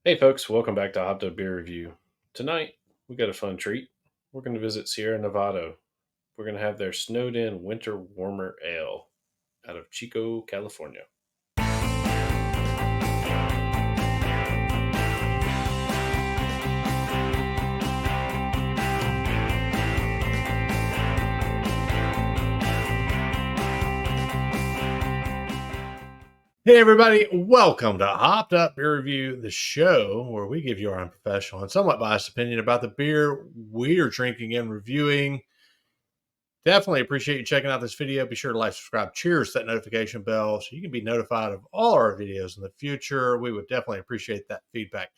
Hey folks, welcome back to Hopped Up Beer Review. Tonight, we got a fun treat. We're going to visit Sierra Nevada. We're going to have their snowed in winter warmer ale out of Chico, California. Hey everybody, welcome to Hopped Up Beer Review, the show where we give you our unprofessional and somewhat biased opinion about the beer we are drinking and reviewing. Definitely appreciate you checking out this video. Be sure to like, subscribe, cheers, that notification bell so you can be notified of all our videos in the future. We would definitely appreciate that feedback.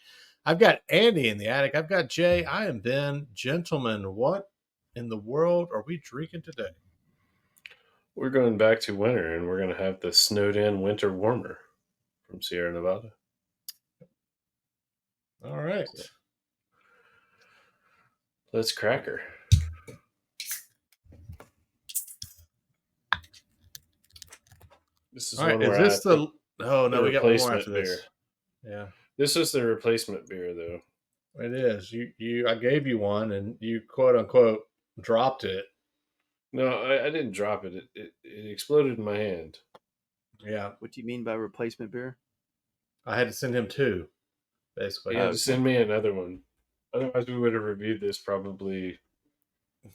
I've got Andy in the attic. I've got Jay. I am Ben. Gentlemen, what in the world are we drinking today? We're going back to winter and we're going to have the snowed in winter warmer from Sierra Nevada. All right. Let's crack her. This is All right. one where Is this the? Oh no, we got one more after beer. this. Yeah. This is the replacement beer, though. It is. I gave you one, and you quote unquote dropped it. No, I didn't drop it. It exploded in my hand. Yeah. What do you mean by replacement beer? I had to send him two, basically. You had to send me another one. Otherwise, we would have reviewed this probably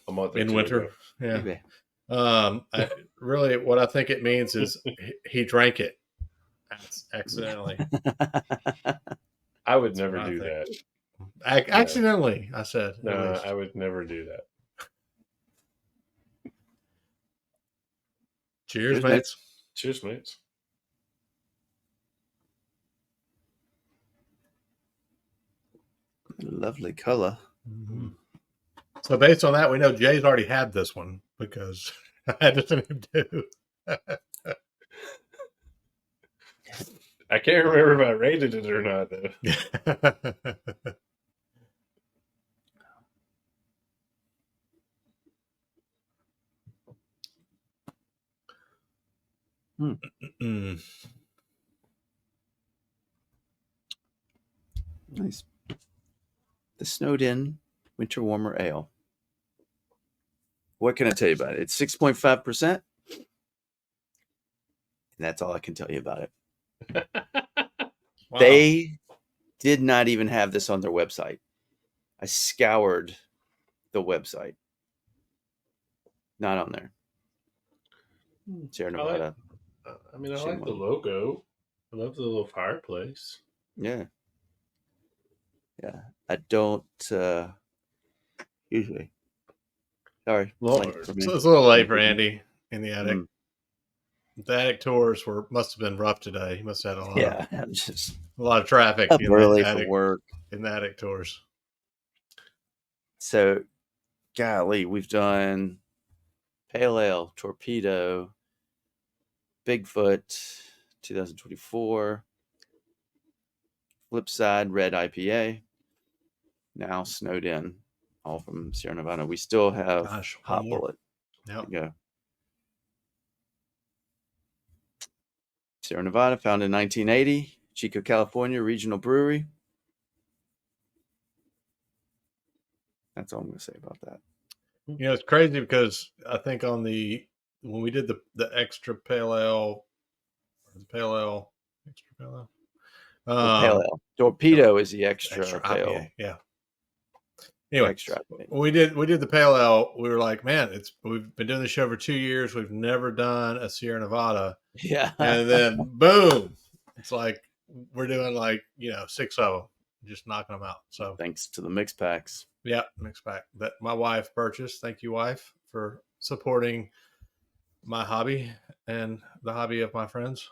a month or in two winter. ago. Yeah. Okay. Really, what I think it means is he drank it accidentally. I would That's never what I do think. that. Accidentally, I said. No, at least. I would never do that. Cheers, mates. Cheers, mates. Lovely color. Mm-hmm. So based on that, we know Jay's already had this one because I had to send him two. I can't remember if I rated it or not, though. Nice. The snowed in winter warmer ale. What can I tell you about it? It's 6.5%. And that's all I can tell you about it. Wow. They did not even have this on their website. I scoured the website. Not on there. Sierra Nevada. I like the logo. I love the little fireplace. Yeah. I don't usually. Sorry. So it's a little late for Andy in the attic. The attic tours must have been rough today. He must have had a lot of traffic up early for work in the attic tours. So, golly, we've done Pale Ale, Torpedo, Bigfoot, 2024, Flipside, Red IPA, now Snowed In, all from Sierra Nevada. We still have Hot Bullet. Yep. Go. Sierra Nevada, founded in 1980, Chico, California, regional brewery. That's all I'm going to say about that. It's crazy because I think when we did the extra pale ale, Pale Ale. Torpedo is the extra pale. IPA, yeah. Anyway, extra when we did the pale ale, we were like, man, we've been doing this show for 2 years. We've never done a Sierra Nevada. Yeah. And then boom, it's like we're doing 6 of them, just knocking them out. So thanks to the mix packs. Yeah, mix pack that my wife purchased. Thank you, wife, for supporting my hobby and the hobby of my friends.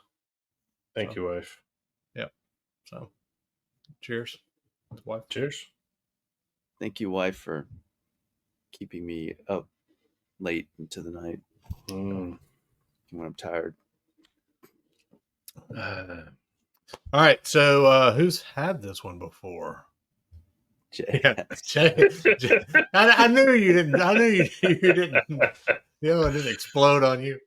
Thank you, wife. Yep. So, cheers, wife. Cheers. Thank you, wife, for keeping me up late into the night when I'm tired. All right. So, who's had this one before? Jay. Yeah, Jay. I knew you didn't. I knew you didn't. The other one didn't explode on you.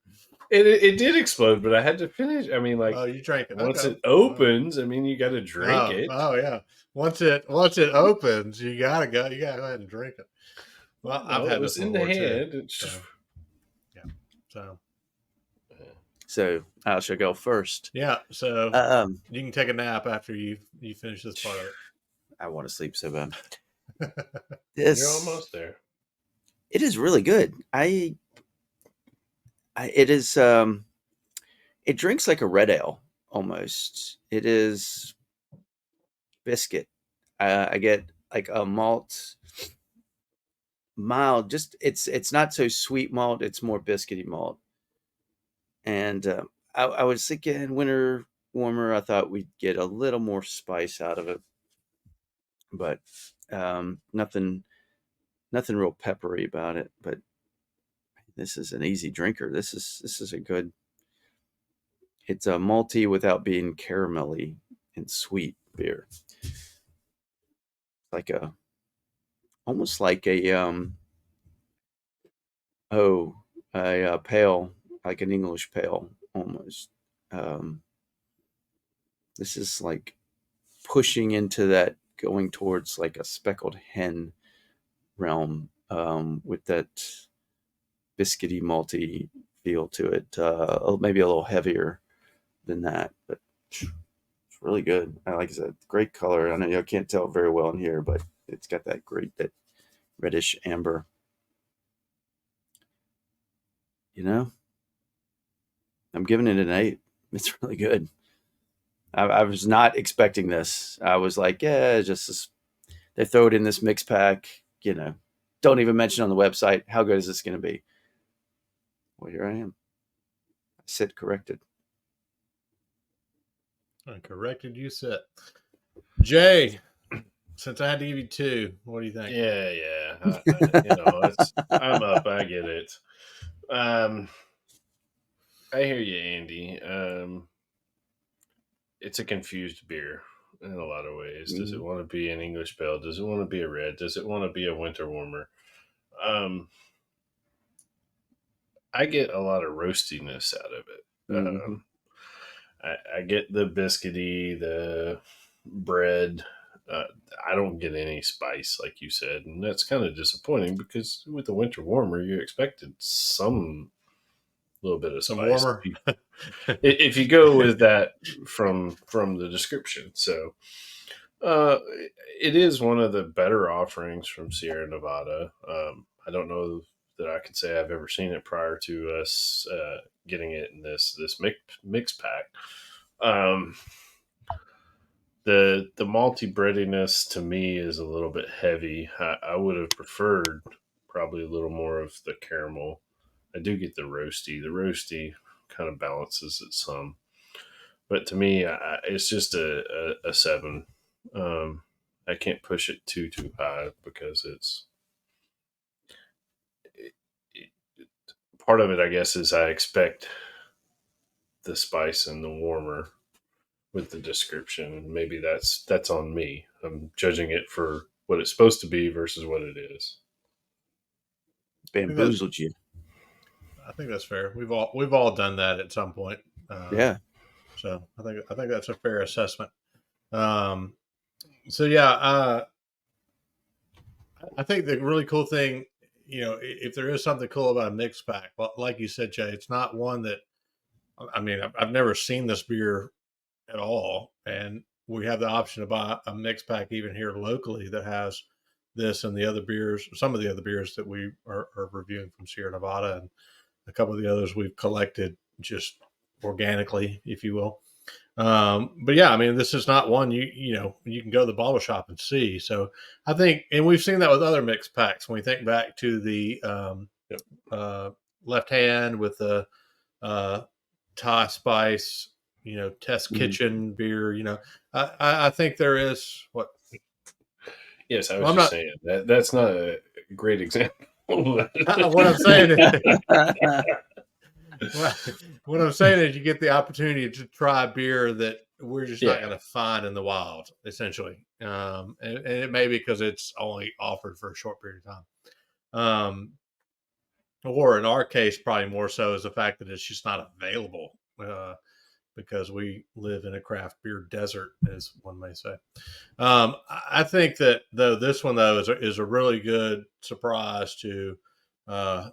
It did explode, but I had to finish. I mean, like Oh, you drank it. once Okay. it opens, I mean, you got to drink Oh, it. oh yeah. Once it opens, you gotta go. You gotta go ahead and drink it. Well, Well, I've no, it had was this in the before too. hand. It's just, So yeah. So So I shall go first. yeah. So Um, you can take a nap after you finish this part of I want to sleep so bad. it. you're This almost there. it is really good. It is it drinks like a red ale almost. It is biscuit. I get like a malt mild. Just it's not so sweet malt. It's more biscuity malt. And I was thinking winter warmer. I thought we'd get a little more spice out of it, but nothing real peppery about it. But this is an easy drinker. This is a good. It's a malty without being caramelly and sweet beer. Like a almost like a oh a pale, like an English pale almost. Um, this is like pushing into that, going towards like a speckled hen realm, with that biscuity malty feel to it. Maybe a little heavier than that, but it's really good. Like I said, great color. I know you can't tell very well in here, but it's got that reddish amber. You know, I'm giving it an 8. It's really good. I was not expecting this. I was like, yeah, just this, they throw it in this mix pack. Don't even mention on the website how good is this going to be. Well, here I am. I sit corrected. I corrected you, set. Jay, since I had to give you 2, what do you think? Yeah. I'm up. I get it. Um, I hear you, Andy. It's a confused beer in a lot of ways. Does it Mhm. want to be an English pale? Does it want to be a red? Does it want to be a winter warmer? Um, I get a lot of roastiness out of it. Mhm. I get the biscuity, the bread. Uh, I don't get any spice, like you said, and that's kind of disappointing because with the winter warmer, you expected some little bit of Some spice. warmer. If you go with that from the description, so uh, it is one of the better offerings from Sierra Nevada. I don't know that I could say I've ever seen it prior to us getting it in this mix pack. Um, the malty breadiness to me is a little bit heavy. I would have preferred probably a little more of the caramel. I do get the roasty. The roasty kind of balances it some, but to me, it's just a 7. Um, I can't push it too high because it, part of it. I guess is I expect the spice and the warmer with the description. Maybe that's on me. I'm judging it for what it's supposed to be versus what it is. I think that's Bamboozled you. I think that's fair. We've all done that at some point. Yeah. So I think that's a fair assessment. Um, so yeah, I think the really cool thing, if there is something cool about a mix pack, like you said, Jay, it's not one that I mean I've never seen this beer at all, and we have the option to buy a mix pack even here locally that has this and the other beers, some of the other beers that we are reviewing from Sierra Nevada, and a couple of the others we've collected just organically, if you will. But yeah, I mean, this is not one you can go to the bottle shop and see. So I think, and we've seen that with other mixed packs. When we think back to the Yep. left hand with the uh, Thai spice, Test Mhm. Kitchen beer, I think there is what. Yes, I Well, was I'm just not. saying that's not a great example. What I'm saying is, Well, what I'm saying is, you get the opportunity to try a beer that we're just not going Yeah, to find in the wild, essentially. And it may be because it's only offered for a short period of time. Um, or in our case, probably more so is the fact that it's just not available because we live in a craft beer desert, as one may say. I think that though this one though is a really good surprise to a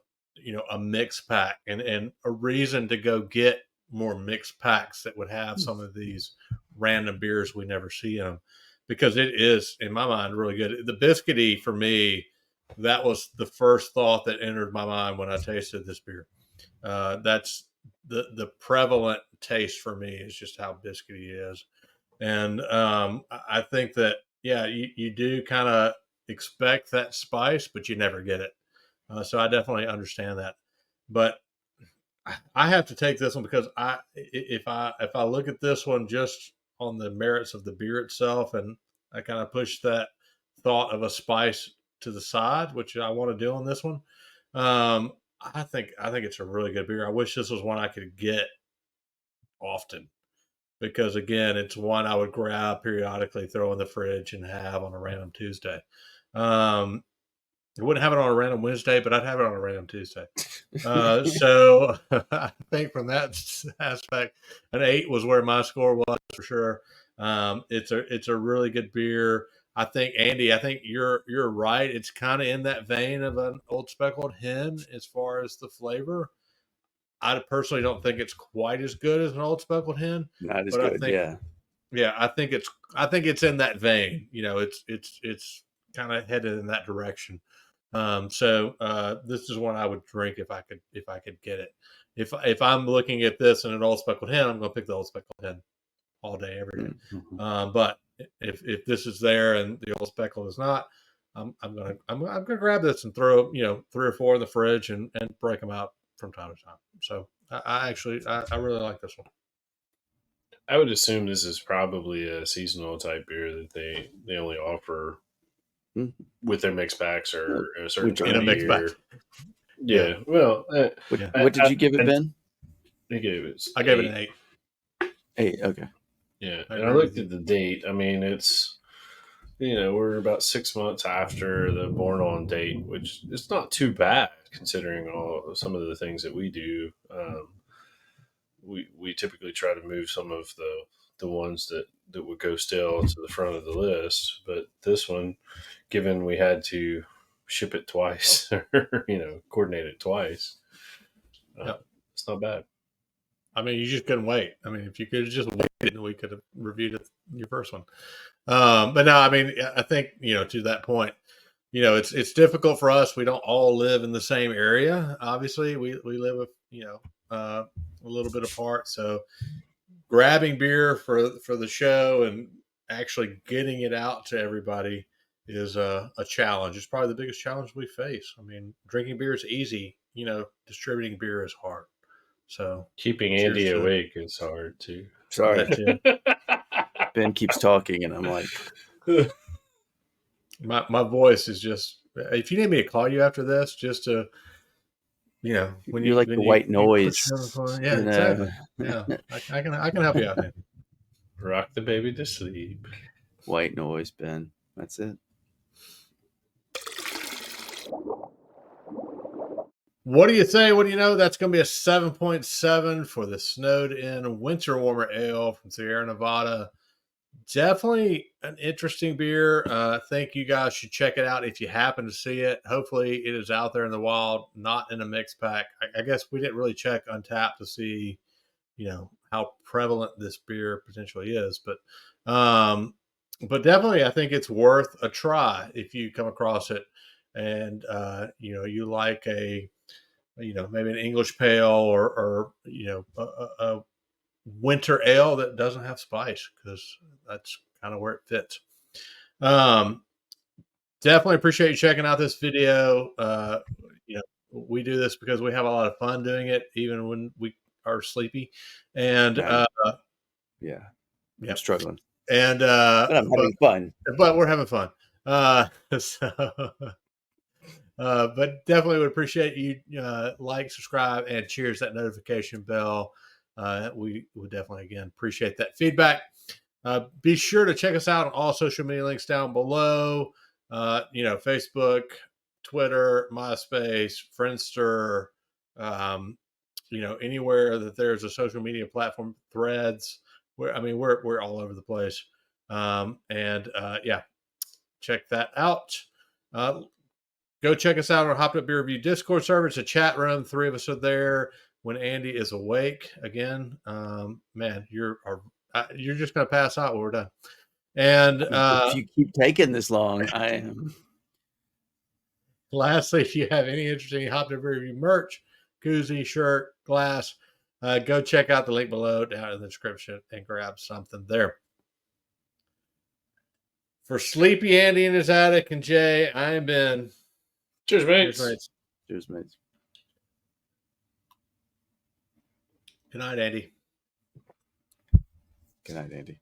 mix pack and a reason to go get more mixed packs that would have some of these random beers we never see in them, because it is in my mind really good. The biscuity for me, that was the first thought that entered my mind when I tasted this beer. That's the prevalent taste for me is just how biscuity is. And I think that, yeah, you do kind of expect that spice, but you never get it. So I definitely understand that. But I have to take this one because if I look at this one just on the merits of the beer itself, and I kind of push that thought of a spice to the side, which I want to do on this one. I think it's a really good beer. I wish this was one I could get often, because again, it's one I would grab periodically, throw in the fridge, and have on a random Tuesday. I wouldn't have it on a random Wednesday, but I'd have it on a random Tuesday. So I think from that aspect, an 8 was where my score was for sure. It's a really good beer. I think, Andy, I think you're right. It's kind of in that vein of an Old Speckled Hen as far as the flavor. I personally don't think it's quite as good as an Old Speckled Hen, Not as but I good. think, Yeah. yeah, I think it's in that vein. It's kind of headed in that direction. So this is one I would drink if I could get it. If I'm looking at this and an Old Speckled Hen, I'm going to pick the Old Speckled Hen all day, every day. Mm-hmm. But if this is there and the Old Speckled is not, I'm gonna grab this and throw 3 or 4 in the fridge and break them out from time to time. So I really like this one. I would assume this is probably a seasonal type beer that they only offer Mm-hmm. with their mix packs or a certain Which time In a of mixed bag. year. Yeah. Well, Yeah. What did you give it, and Ben? I gave it I gave it an 8. 8. 8. Okay. Yeah, I and I agree with looked you. at the date. I mean, it's we're about 6 months after the born on date, which is not too bad considering all some of the things that we do. We typically try to move some of the ones that would go stale to the front of the list, but this one, given we had to ship it twice or coordinate it twice, uh, Yeah. it's not bad. I mean, you just couldn't wait. I mean, if you could have just waited, we could have reviewed your first one. But no, I mean, I think to that point, it's difficult for us. We don't all live in the same area. Obviously, we live a little bit apart. So grabbing beer for the show and actually getting it out to everybody is a challenge. It's probably the biggest challenge we face. I mean, drinking beer is easy. Distributing beer is hard. So Keeping cheers Andy to awake is hard too. Sorry. that too. Ben keeps talking, and I'm like, My voice is just. If you need me to call you after this, just to when you're you like when the you, white you put noise. your other phone, yeah, You exactly, know, yeah, I can help you out, man. Rock the baby to sleep. white noise, Ben. That's it. What do you say? What do you know? That's going to be a 7.7 for the snowed in winter warmer ale from Sierra Nevada. Definitely an interesting beer. I think you guys should check it out if you happen to see it. Hopefully, it is out there in the wild, not in a mix pack. I guess we didn't really check Untappd to see, how prevalent this beer potentially is, but definitely, I think it's worth a try if you come across it, and you like maybe an English pale or a winter ale that doesn't have spice, because that's kind of where it fits. Um, Definitely appreciate you checking out this video. We do this because we have a lot of fun doing it, even when we are sleepy. And Yeah, yeah. yeah, I'm struggling, and but I'm having fun. but we're having fun. So, but definitely would appreciate you like, subscribe, and cheers that notification bell. We would definitely again appreciate that feedback. Be sure to check us out on all social media links down below. Facebook, Twitter, MySpace, Friendster, anywhere that there's a social media platform, Threads. We're all over the place. Check that out. Go check us out on Hopped Up Beer Review Discord server. It's a chat room. 3 of us are there. When Andy is awake again, man, you're just gonna pass out when we're done. And if you keep taking this long, I am. Lastly, if you have any interest in Hopped Up Beer Review merch, koozie, shirt, glass, go check out the link below down in the description and grab something there. For Sleepy Andy in his attic and Jay, I am Ben. Cheers, mates. Cheers, mates. Cheers, mates. Good night, Andy. Good night, Andy.